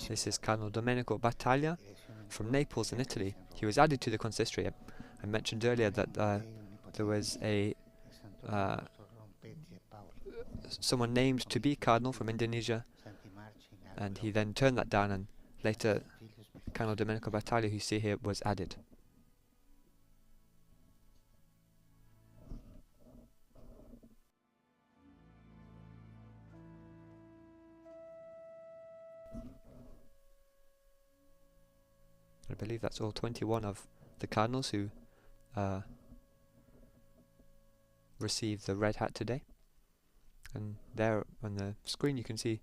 This is Cardinal Domenico Battaglia from Naples in Italy. He was added to the consistory. I mentioned earlier that there was someone named to be cardinal from Indonesia, and he then turned that down, and later Cardinal Domenico Battaglia, who you see here, was added. I believe that's all 21 of the cardinals who received the red hat today. And there on the screen you can see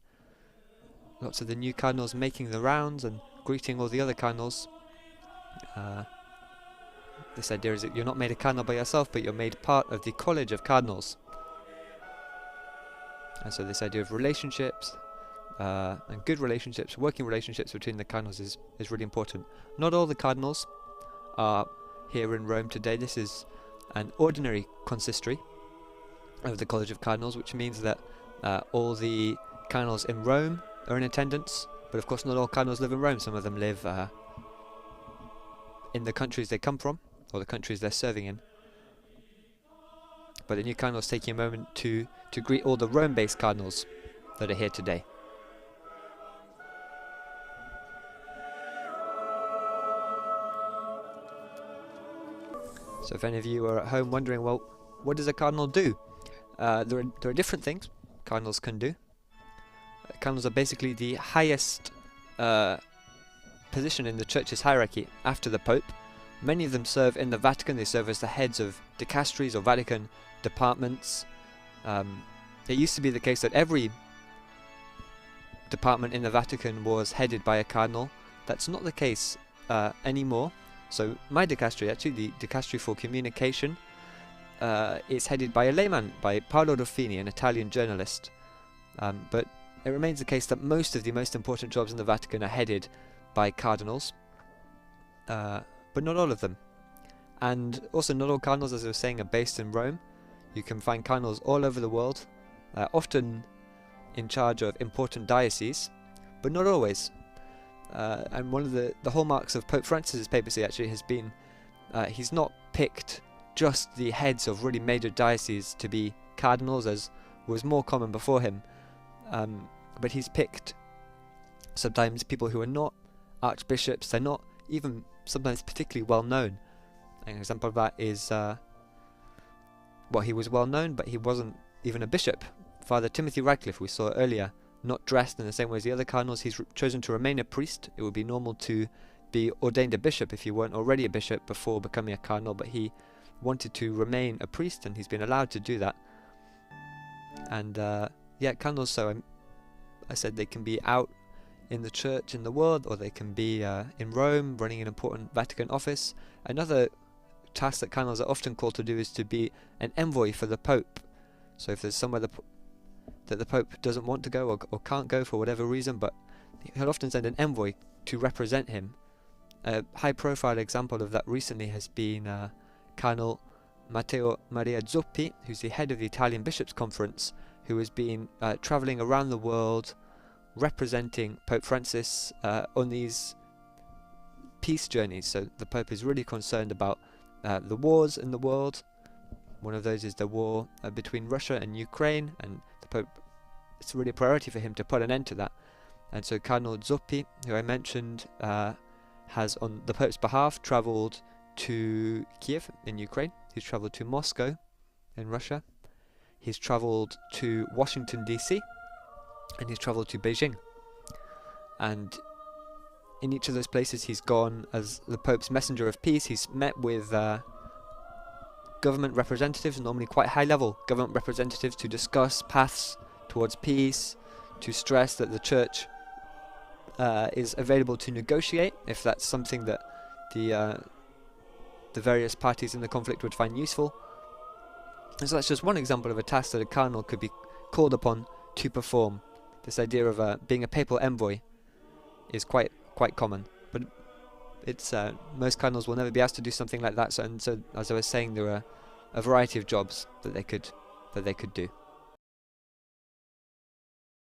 lots of the new cardinals making the rounds and greeting all the other cardinals. This idea is that you're not made a cardinal by yourself, but you're made part of the College of Cardinals. And so this idea of relationships, and good relationships, working relationships between the cardinals is really important. Not all the cardinals are here in Rome today. This is an ordinary consistory of the College of Cardinals, which means that all the cardinals in Rome are in attendance, but of course not all cardinals live in Rome. Some of them live in the countries they come from, or the countries they're serving in. But the new cardinals taking a moment to greet all the Rome-based cardinals that are here today. So if any of you are at home wondering, well, what does a cardinal do? There are different things cardinals can do. Cardinals are basically the highest position in the church's hierarchy after the Pope. Many of them serve in the Vatican. They serve as the heads of dicasteries or Vatican departments. It used to be the case that every department in the Vatican was headed by a cardinal. That's not the case anymore. So my dicastery, actually the dicastery for communication, is headed by a layman, by Paolo Ruffini, an Italian journalist. But it remains the case that most of the most important jobs in the Vatican are headed by cardinals, but not all of them. And also not all cardinals, as I was saying, are based in Rome. You can find cardinals all over the world, often in charge of important dioceses, but not always. And one of the hallmarks of Pope Francis's papacy actually has been he's not picked just the heads of really major dioceses to be cardinals, as was more common before him, but he's picked sometimes people who are not archbishops. They're not even sometimes particularly well known. An example of that is well, he was well known, but he wasn't even a bishop. Father Timothy Radcliffe, we saw earlier, not dressed in the same way as the other cardinals. He's chosen to remain a priest. It would be normal to be ordained a bishop if you weren't already a bishop before becoming a cardinal, but he wanted to remain a priest, and he's been allowed to do that. And yeah, cardinals, so I said they can be out in the church in the world, or they can be in Rome running an important Vatican office. Another task that cardinals are often called to do is to be an envoy for the Pope. So if there's somewhere that the Pope doesn't want to go or can't go for whatever reason, but he'll often send an envoy to represent him. A high-profile example of that recently has been Cardinal Matteo Maria Zuppi, who's the head of the Italian Bishops' Conference, who has been travelling around the world representing Pope Francis on these peace journeys. So the Pope is really concerned about the wars in the world. One of those is the war between Russia and Ukraine, and the Pope, it's really a priority for him to put an end to that. And so Cardinal Zuppi, who I mentioned, has on the Pope's behalf travelled to Kiev in Ukraine. He's travelled to Moscow in Russia. He's travelled to Washington DC, and he's travelled to Beijing. And in each of those places he's gone as the Pope's messenger of peace. He's met with government representatives, normally quite high-level government representatives, to discuss paths towards peace, to stress that the Church is available to negotiate if that's something that the various parties in the conflict would find useful. And so that's just one example of a task that a cardinal could be called upon to perform. This idea of being a papal envoy is quite common, but it's most cardinals will never be asked to do something like that. So as I was saying, there are a variety of jobs that they could do.